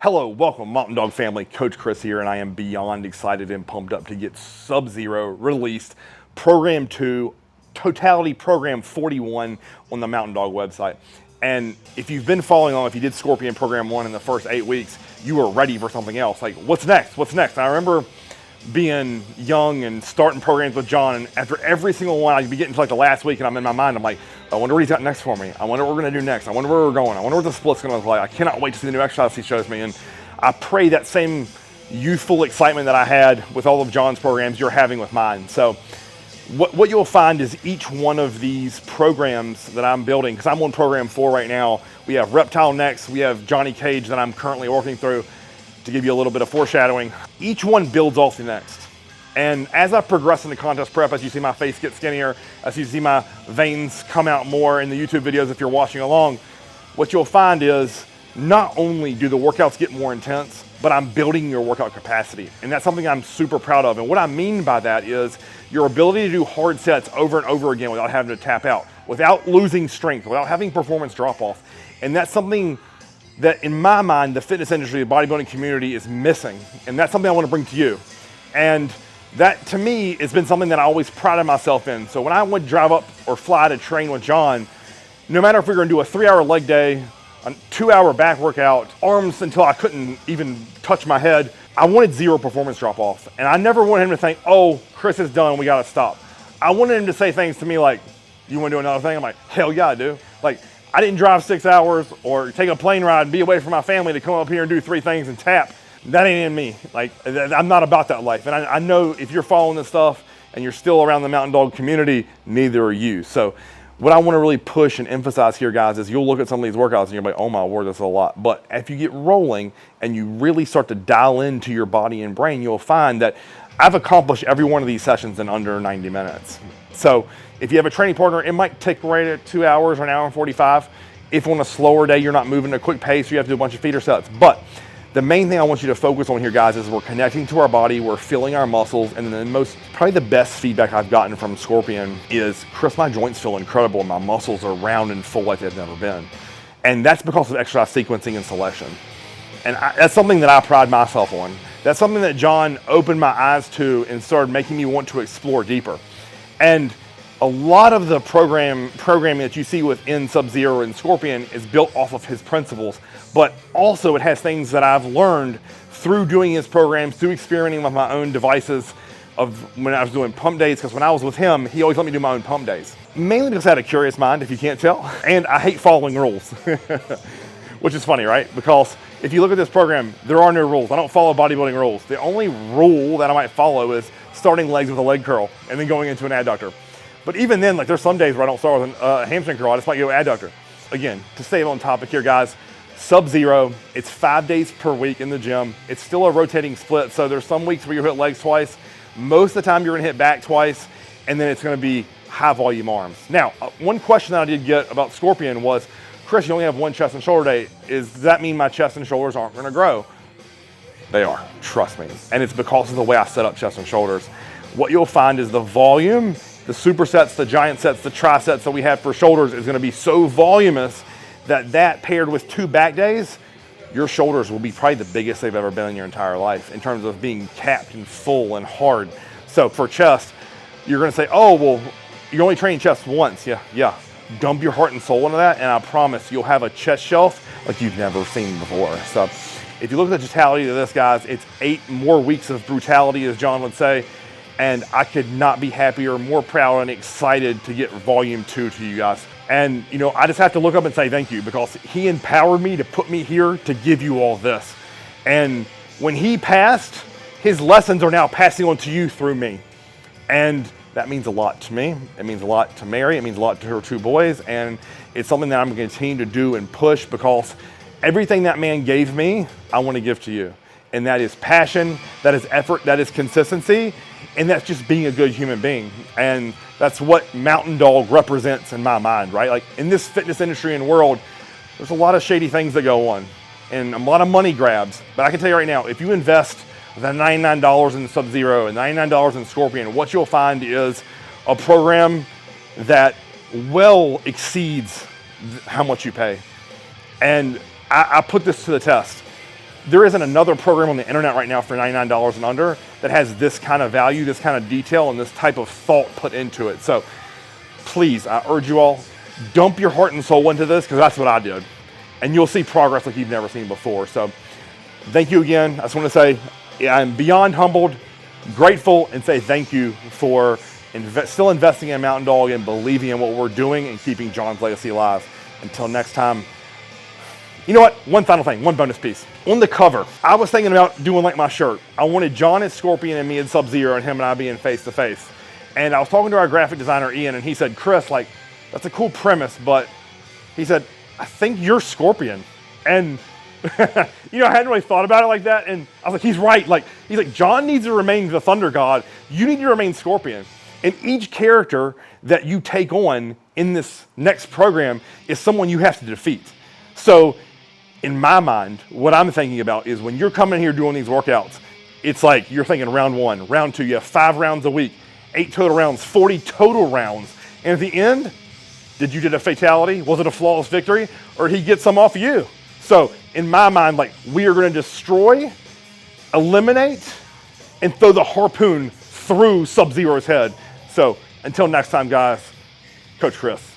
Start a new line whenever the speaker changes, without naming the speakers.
Hello, welcome Mountain Dog family, Coach Cris here, and I am beyond excited and pumped up to get Sub-Zero released, Program 2, Totality Program 41 on the Mountain Dog website. And if you've been following on, if you did Scorpion Program 1 in the first 8 weeks, you were ready for something else. Like, what's next? What's next? And I remember being young and starting programs with John, and after every single one, I'd be getting to like the last week, and I'm in my mind, I'm like, I wonder what he's got next for me. I wonder what we're gonna do next. I wonder where we're going. I wonder what the split's gonna look like. I cannot wait to see the new exercise he shows me. And I pray that same youthful excitement that I had with all of John's programs, you're having with mine. So what you'll find is each one of these programs that I'm building, because I'm on Program 4 right now, we have Reptile next, we have Johnny Cage that I'm currently working through, to give you a little bit of foreshadowing. Each one builds off the next. And as I progress into contest prep, as you see my face get skinnier, as you see my veins come out more in the YouTube videos if you're watching along, what you'll find is not only do the workouts get more intense, but I'm building your workout capacity. And that's something I'm super proud of. And what I mean by that is your ability to do hard sets over and over again without having to tap out, without losing strength, without having performance drop off. And that's something that in my mind, the fitness industry, the bodybuilding community is missing. And that's something I want to bring to you. And that to me has been something that I always prided myself in. So when I would drive up or fly to train with John, no matter if we were gonna do a 3-hour leg day, a 2-hour back workout, arms until I couldn't even touch my head, I wanted zero performance drop off. And I never wanted him to think, oh, Cris is done, we gotta stop. I wanted him to say things to me like, you wanna do another thing? I'm like, hell yeah, I do. Like, I didn't drive 6 hours or take a plane ride and be away from my family to come up here and do 3 things and tap. That ain't in me. Like, I'm not about that life. And I know if you're following this stuff and you're still around the Mountain Dog community, neither are you. So what I want to really push and emphasize here, guys, is you'll look at some of these workouts and you're like, oh my word, that's a lot. But if you get rolling and you really start to dial into your body and brain, you'll find that I've accomplished every one of these sessions in under 90 minutes. So if you have a training partner, it might take right at 2 hours or an hour and 45. If on a slower day, you're not moving at a quick pace, you have to do a bunch of feeder sets. But the main thing I want you to focus on here, guys, is we're connecting to our body, we're feeling our muscles, and then probably the best feedback I've gotten from Scorpion is, Cris, my joints feel incredible, and my muscles are round and full like they've never been. And that's because of exercise sequencing and selection. And that's something that I pride myself on. That's something that John opened my eyes to and started making me want to explore deeper. And a lot of the programming that you see within Sub-Zero and Scorpion is built off of his principles, but also it has things that I've learned through doing his programs, through experimenting with my own devices of when I was doing pump days, because when I was with him, he always let me do my own pump days. Mainly because I had a curious mind, if you can't tell, and I hate following rules, which is funny, right? Because if you look at this program, there are no rules. I don't follow bodybuilding rules. The only rule that I might follow is starting legs with a leg curl and then going into an adductor. But even then, like, there's some days where I don't start with a hamstring curl, I just might go adductor. Again, to stay on topic here, guys, Sub-Zero, it's 5 days per week in the gym. It's still a rotating split, so there's some weeks where you hit legs twice. Most of the time you're gonna hit back twice, and then it's gonna be high volume arms. Now, one question that I did get about Scorpion was, Cris, you only have one chest and shoulder day. Does that mean my chest and shoulders aren't gonna grow? They are, trust me. And it's because of the way I set up chest and shoulders. What you'll find is the volume, the supersets, the giant sets, the trisets that we have for shoulders is gonna be so voluminous that paired with 2 back days, your shoulders will be probably the biggest they've ever been in your entire life in terms of being capped and full and hard. So for chest, you're gonna say, oh, well, you're only training chest once. Yeah. Dump your heart and soul into that, and I promise you'll have a chest shelf like you've never seen before. So if you look at the totality of this, guys, it's 8 more weeks of brutality, as John would say. And I could not be happier, more proud, and excited to get volume 2 to you guys. And you know, I just have to look up and say thank you, because he empowered me to put me here to give you all this. And when he passed, his lessons are now passing on to you through me. And that means a lot to me. It means a lot to Mary. It means a lot to her 2 boys. And it's something that I'm gonna continue to do and push, because everything that man gave me, I wanna give to you. And that is passion, that is effort, that is consistency, and that's just being a good human being. And that's what Mountain Dog represents in my mind, right? Like, in this fitness industry and world, there's a lot of shady things that go on and a lot of money grabs. But I can tell you right now, if you invest the $99 in Sub-Zero and $99 in Scorpion, what you'll find is a program that well exceeds how much you pay. And I put this to the test. there isn't another program on the internet right now for $99 and under that has this kind of value, this kind of detail, and this type of thought put into it. So please, I urge you all, dump your heart and soul into this, because that's what I did. And you'll see progress like you've never seen before. So thank you again. I just want to say I'm beyond humbled, grateful, and say thank you for still investing in Mountain Dog and believing in what we're doing and keeping John's legacy alive. Until next time. You know what? One final thing, one bonus piece. On the cover, I was thinking about doing like my shirt. I wanted John as Scorpion and me as Sub-Zero, and him and I being face to face. And I was talking to our graphic designer, Ian, and he said, Chris, like, that's a cool premise, but he said, I think you're Scorpion. And you know, I hadn't really thought about it like that. And I was like, he's right. Like, he's like, John needs to remain the Thunder God. You need to remain Scorpion. And each character that you take on in this next program is someone you have to defeat. So in my mind, what I'm thinking about is when you're coming here doing these workouts, it's like you're thinking round 1, round 2, you have 5 rounds a week, 8 total rounds, 40 total rounds. And at the end, did you get a fatality? Was it a flawless victory? Or did he get some off of you? So in my mind, like, we are going to destroy, eliminate, and throw the harpoon through Sub-Zero's head. So until next time, guys, Coach Cris.